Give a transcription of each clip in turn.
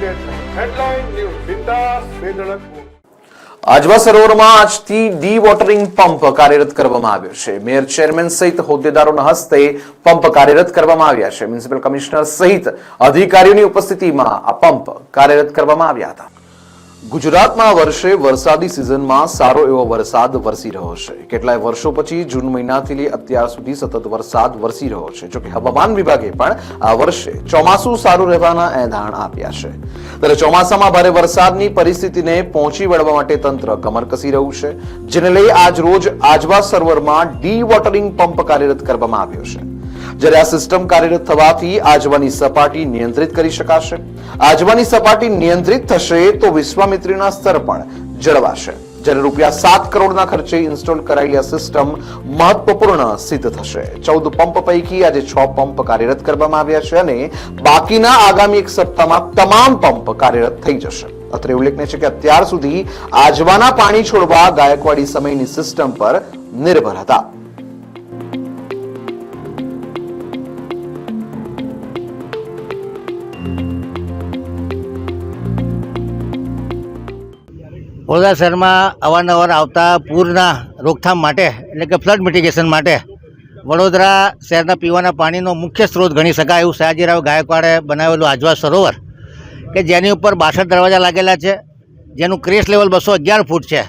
Headline news बिंदास बेधड़क આજવા સરોવરમાં આજથી ડી વોટરિંગ પંપ કાર્યરત કરવામાં આવ્યો છે। મેયર ચેરમેન સહિત હોદ્દેદારોના હસ્તે પંપ કાર્યરત કરવામાં આવ્યા છે। મ્યુનિસિપલ કમિશનર સહિત અધિકારીઓની ઉપસ્થિતિમાં આ પંપ કાર્યરત કરવામાં આવ્યા હતા। ગુજરાતમાં આ વર્ષે વરસાદી સિઝનમાં સારો એવો વરસાદ વરસી રહ્યો છે। કેટલાય વર્ષો પછી જૂન મહિનાથી લઈ અત્યાર સુધી સતત વરસાદ વરસી રહ્યો છે। જો કે હવામાન વિભાગે પણ આ વર્ષે ચોમાસું સારું રહેવાના એંધાણ આપ્યા છે। ત્યારે ચોમાસામાં ભારે વરસાદની પરિસ્થિતિને પહોંચી વળવા માટે તંત્ર કમર કસી રહ્યું છે, જેને લઈ આજ રોજ આજવા સરોવરમાં ડી વોટરિંગ પંપ કાર્યરત કરવામાં આવ્યો છે। જ્યારે આ સિસ્ટમ કાર્યરત થવાથી આજવાની સપાટી નિયંત્રિત કરી શકાશે। આજવાની સપાટી નિયંત્રિત થશે તો વિશ્વામિત્રીના સ્તર પણ જળવાશે। જ્યારે ₹7 કરોડના ખર્ચે ઇન્સ્ટોલ કરાયેલી આ સિસ્ટમ મહત્વપૂર્ણ સિદ્ધ થશે। 14 પંપ પૈકી આજે 6 પંપ કાર્યરત કરવામાં આવ્યા છે અને બાકીના આગામી એક સપ્તાહમાં તમામ પંપ કાર્યરત થઈ જશે। અત્રે ઉલ્લેખનીય છે કે અત્યાર સુધી આજવાના પાણી છોડવા ગાયકવાડી સમયની સિસ્ટમ પર નિર્ભર હતા। વડોદરા શહેરમાં અવારનવાર આવતા પૂરના રોકથામ માટે એટલે કે ફ્લડ મિટિગેશન માટે વડોદરા શહેરના પીવાના પાણીનો મુખ્ય સ્ત્રોત ગણી શકાય એવું સયાજીરાવ ગાયકવાડે બનાવેલું આજવા સરોવર કે જેની ઉપર 62 દરવાજા લાગેલા છે, જેનું ક્રેશ લેવલ 211 ફૂટ છે।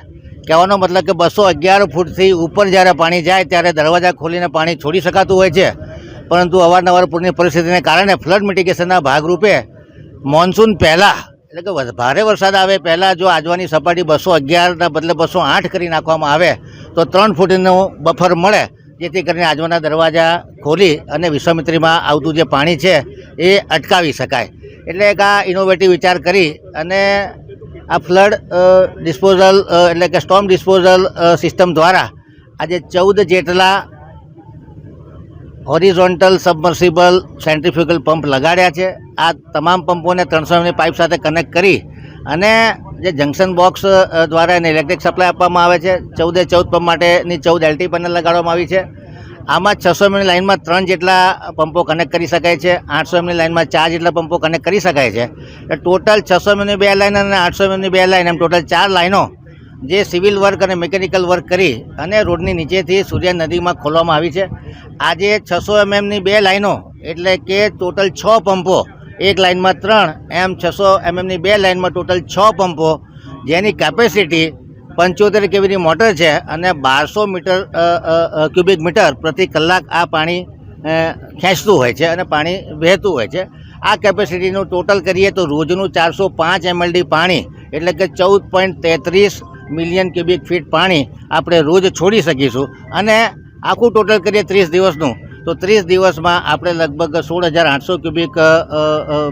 કહેવાનો મતલબ કે 211 ફૂટથી ઉપર જ્યારે પાણી જાય ત્યારે દરવાજા ખોલીને પાણી છોડી શકાતું હોય છે, પરંતુ અવારનવાર પૂરની પરિસ્થિતિને કારણે ફ્લડ મિટિગેશનના ભાગરૂપે મોન્સૂન પહેલાં એટલે કે ભારે વરસાદ આવે પહેલાં જો આજવાની સપાટી 211ના બદલે 208 કરી નાખવામાં આવે તો 3 ફૂટનું બફર મળે, જેથી કરીને આજવાના દરવાજા ખોલી અને વિશ્વામિત્રીમાં આવતું જે પાણી છે એ અટકાવી શકાય। એટલે એક આ ઇનોવેટિવ વિચાર કરી અને આ ફ્લડ ડિસ્પોઝલ એટલે કે સ્ટોર્મ ડિસ્પોઝલ સિસ્ટમ દ્વારા આજે 14 જેટલા હોરિઝોન્ટલ સબમર્સિબલ સેન્ટ્રીફ્યુગલ પંપ લગાડ્યા છે। આ તમામ પંપોને 300 mની પાઇપ સાથે કનેક્ટ કરી અને જે જંકશન બોક્સ દ્વારા એને ઇલેક્ટ્રિક સપ્લાય આપવામાં આવે છે। 14 પંપ માટેની 14 LT પેનલ લગાડવામાં આવી છે। આમાં 600 mની લાઇનમાં 3 જેટલા પંપો કનેક્ટ કરી શકાય છે, 800 mની લાઇનમાં 4 જેટલા પંપો કનેક્ટ કરી શકાય છે। ટોટલ 600 mની 2 લાઇન અને 800 mની 2 લાઇન એમ ટોટલ 4 લાઇનો જે સિવિલ વર્ક અને મિકેનિકલ વર્ક કરી અને રોડની નીચેથી સૂર્ય નદીમાં ખોલવામાં આવી છે। આજે 600 mmની 2 લાઇનો એટલે કે ટોટલ 6 પંપો, એક લાઇનમાં 3 એમ 600 mmની 2 લાઇનમાં ટોટલ 6 પંપો, જેની કેપેસિટી 75 kVની મોટર છે અને 1200 ક્યુબિક મીટર પ્રતિ કલાક આ પાણી ખેંચતું હોય છે અને પાણી વહેતું હોય છે। આ કેપેસિટીનું ટોટલ કરીએ તો રોજનું 405 mld પાણી એટલે કે 14.33 મિલિયન ક્યુબિક ફીટ પાણી આપણે રોજ છોડી શકીશું અને આખું ટોટલ કરીએ 30 દિવસનું તો 30 દિવસમાં આપણે લગભગ 16,800 ક્યુબિક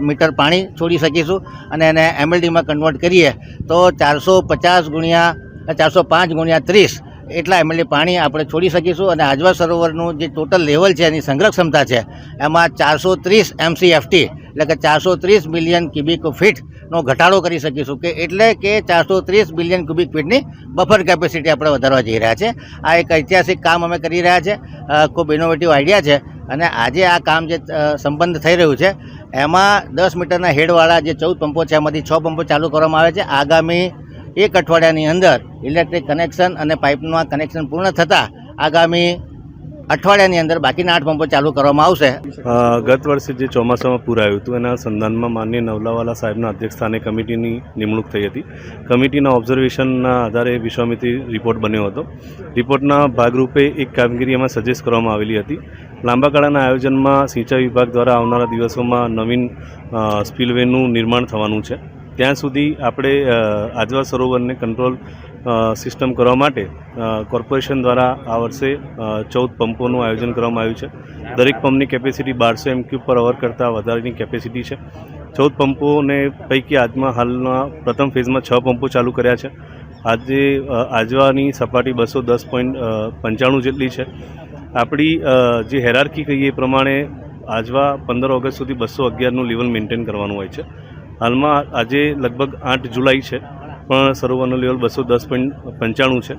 મીટર પાણી છોડી શકીશું અને એને એમએલડીમાં કન્વર્ટ કરીએ તો 405 ગુણ્યા 30 એટલા એમએલડી પાણી આપણે છોડી શકીશું અને આજવા સરોવરનું જે ટોટલ લેવલ છે એની સંગ્રહ ક્ષમતા છે એમાં 430 MCFT એટલે કે 430 મિલિયન ક્યુબિક ફીટનો ઘટાડો કરી શકીશું કે એટલે કે 430 બિલિયન ક્યુબિક ફીટની બફર કેપેસિટી આપણે વધારવા જઈ રહ્યા છે। આ એક ઐતિહાસિક કામ અમે કરી રહ્યા છે, ખૂબ ઇનોવેટિવ આઈડિયા છે અને આજે આ કામ જે સંપન્ન થઈ રહ્યું છે એમાં 10 મીટરના હેડવાળા જે 14 પંપો છે એમાંથી 6 પંપો ચાલુ કરવામાં આવે છે। આગામી એક અઠવાડિયાની અંદર ઇલેક્ટ્રિક કનેક્શન અને પાઇપનું કનેક્શન પૂર્ણ થતાં આગામી અઠવાડિયાની અંદર બાકીના 8 પંપો ચાલુ કરવામાં આવશે। ગત વર્ષે જે ચોમાસામાં પૂર આવ્યું હતું એના સંધાનમાં માનનીય નવલાવાલા સાહેબના અધ્યક્ષસ્થાને કમિટીની નિમણૂક થઈ હતી। કમિટીના ઓબ્ઝર્વેશનના આધારે વિશ્વામિત્રી રિપોર્ટ બન્યો હતો। રિપોર્ટના ભાગરૂપે એક કામગીરી એમાં સજેસ્ટ કરવામાં આવેલી હતી। લાંબા ગાળાના આયોજનમાં સિંચાઈ વિભાગ દ્વારા આવનારા દિવસોમાં નવીન સ્પિલવેનું નિર્માણ થવાનું છે। ત્યાં સુધી આપણે આજવા સરોવરને કંટ્રોલ સિસ્ટમ કરવા માટે કોર્પોરેશન દ્વારા આ વર્ષે 14 પંપોનું આયોજન કરવામાં આવ્યું છે। દરેક પંપની કેપેસિટી 1200 m3/h કરતાં વધારેની કેપેસિટી છે। 14 પંપોને પૈકી આજમાં હાલના પ્રથમ ફેઝમાં 6 પંપો ચાલુ કર્યા છે। આજે આજવાની સપાટી 210.95 જેટલી છે। આપણી જે હેરાર્કી કહીએ એ પ્રમાણે આજવા 15 ઓગસ્ટ સુધી 211નું લેવલ મેન્ટેન કરવાનું હોય છે। હાલમાં આજે લગભગ 8 જુલાઈ છે પણ સરોવરનું લેવલ 210.95 છે।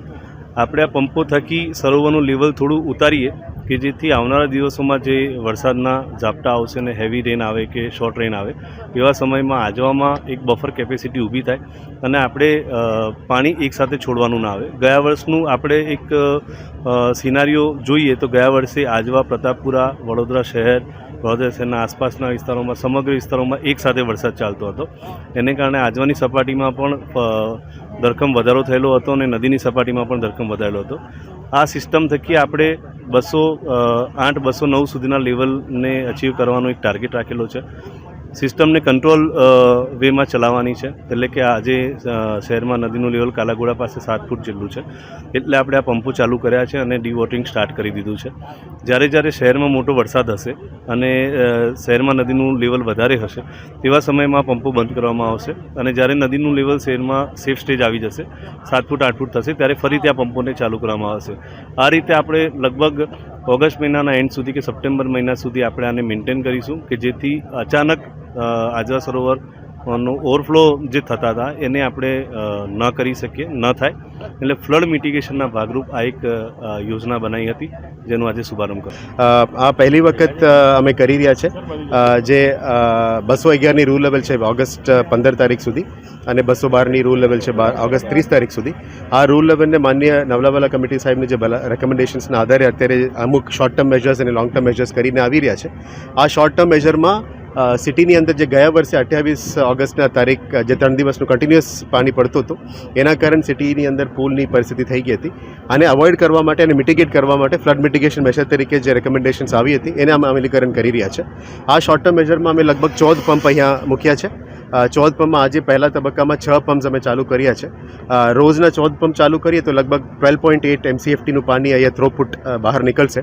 આપણે આ પંપો થકી સરોવરનું લેવલ થોડું ઉતારીએ કે જેથી આવનારા દિવસોમાં જે વરસાદના ઝાપટા આવશે ને હેવી રેન આવે કે શોર્ટ રેન આવે એવા સમયમાં આજવામાં એક બફર કેપેસિટી ઊભી થાય અને આપણે પાણી એકસાથે છોડવાનું ના આવે. ગયા વર્ષનું આપણે એક સિનારીઓ જોઈએ તો ગયા વર્ષે આજવા, પ્રતાપપુરા, વડોદરા શહેરના આસપાસના વિસ્તારોમાં, સમગ્ર વિસ્તારોમાં એકસાથે વરસાદ ચાલતો હતો. એને કારણે આજવાની સપાટીમાં પણ ધરખમ વધારો થયેલો હતો અને નદીની સપાટીમાં પણ ધરખમ વધારેલો હતો. આ સિસ્ટમ થકી આપણે 208, 209 સુધીના લેવલને અચીવ કરવાનો એક ટાર્ગેટ રાખેલો છે. સિસ્ટમને કંટ્રોલ વેમાં ચલાવવાની છે, એટલે કે આજે શહેરમાં નદીનું લેવલ કાલાઘોડા પાસે 7 ફૂટ જેટલું છે, એટલે આપણે આ પંપો ચાલુ કર્યા છે અને ડીવોટરિંગ સ્ટાર્ટ કરી દીધું છે. જ્યારે શહેરમાં મોટો વરસાદ હશે અને શહેરમાં નદીનું લેવલ વધારે હશે તેવા સમયમાં પંપો બંધ કરવામાં આવશે અને જ્યારે નદીનું લેવલ શહેરમાં સેફ સ્ટેજ આવી જશે, 7 ફૂટ 8 ફૂટ થશે, ત્યારે ફરીથી આ પંપોને ચાલુ કરવામાં આવશે. આ રીતે આપણે લગભગ ઓગસ્ટ મહિનાના એન્ડ સુધી કે સપ્ટેમ્બર મહિના સુધી આપણે આને મેન્ટેન કરીશું કે જેથી અચાનક આજવા સરોવરનો ઓવરફ્લો જે થતા હતા એને આપણે ન કરી શકીએ, ન થાય. એટલે ફ્લડ મિટિગેશનના ભાગરૂપ આ એક યોજના બનાવી હતી જેનો આજે શુભારંભ કર્યો. આ પહેલી વખત અમે કરી રહ્યા છે. જે 211ની રૂલ લેવલ છે ઓગસ્ટ 15 તારીખ સુધી અને 212ની રૂલ લેવલ છે ઓગસ્ટ 30 તારીખ સુધી. આ રૂલ લેવલને માન્ય નવલાવાલા કમિટી સાહેબની જે રેકમેન્ડેશન્સના આધારે અત્યારે અમુક શોર્ટ ટર્મ મેજર્સ અને લોંગ ટર્મ મેજર્સ કરીને આવી રહ્યા છે. આ શોર્ટ ટર્મ મેજરમાં સિટીની અંદર જે ગયા વર્ષે 28 ઓગસ્ટના તારીખ જે 3 દિવસનું કન્ટિન્યુઅસ પાણી પડતું હતું એના કારણે સિટીની અંદર પૂલની પરિસ્થિતિ થઈ ગઈ હતી. આને અવોઇડ કરવા માટે અને મિટિગેટ કરવા માટે ફ્લડ મિટિગેશન મેજર તરીકે જે રેકમેન્ડેશન્સ આવી હતી એને અમે અમલીકરણ કરી રહ્યા છે. આ શોર્ટ ટર્મ મેજરમાં અમે લગભગ 14 પંપ અહીંયા મૂક્યા છે. 14 પંપમાં આજે પહેલા તબક્કામાં 6 પંપ્સ અમે ચાલુ કર્યા છે. રોજના 14 પંપ ચાલુ કરીએ તો લગભગ 12.8 MCFTનું પાણી અહીંયા થ્રોપુટ બહાર નીકળશે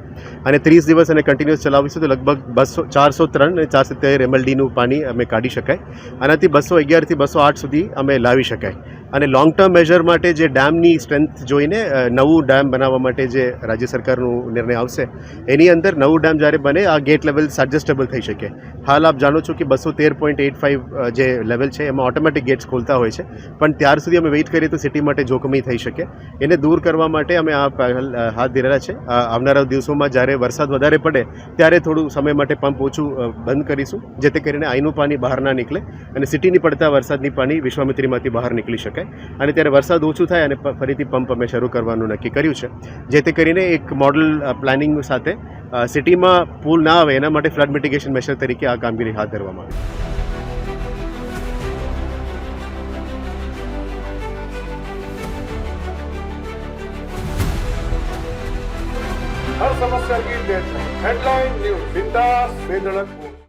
અને 30 દિવસ અને કન્ટિન્યુઅસ ચલાવીશું તો લગભગ 403 અને 470 MLDનું પાણી અમે કાઢી શકાય. આનાથી 211થી 208 સુધી અમે લાવી શકાય. અને લોંગ ટર્મ મેજર માટે જે ડેમની સ્ટ્રેન્થ જોઈને નવું ડેમ બનાવવા માટે જે રાજ્ય સરકારનું નિર્ણય આવશે એની અંદર નવું ડેમ જ્યારે બને આ ગેટ લેવલ એડજસ્ટેબલ થઈ શકે. હાલ આપ જાણો છો કે 213.85 જે લેવલ છે એમાં ઓટોમેટિક ગેટ્સ ખોલતા હોય છે, પણ ત્યાર સુધી અમે વેઇટ કરીએ તો સિટી માટે જોખમી થઈ શકે. એને દૂર કરવા માટે અમે આ પહેલ હાથ ધરેલા છે. આવનારા દિવસોમાં જ્યારે વરસાદ વધારે પડે ત્યારે થોડું સમય માટે પંપ ઓછું બંધ કરીશું જેથી કરીને અહીંનું પાણી બહાર ના નીકળે અને સિટીની પડતા વરસાદની પાણી વિશ્વામિત્રીમાંથી બહાર નીકળી શકે. અને ત્યારે વરસાદ ઓછું થાય અને ફરીથી પંપ અમે શરૂ કરવાનું નક્કી કર્યું છે જેથી કરીને એક મોડલ પ્લાનિંગ સાથે સિટીમાં પૂલ ના આવે એના માટે ફ્લડ મિટિગેશન મેશર તરીકે આ કામગીરી હાથ ધરવામાં हर આવી. समस्या की डेट हेडलाइन न्यूज बिंदास बेधड़क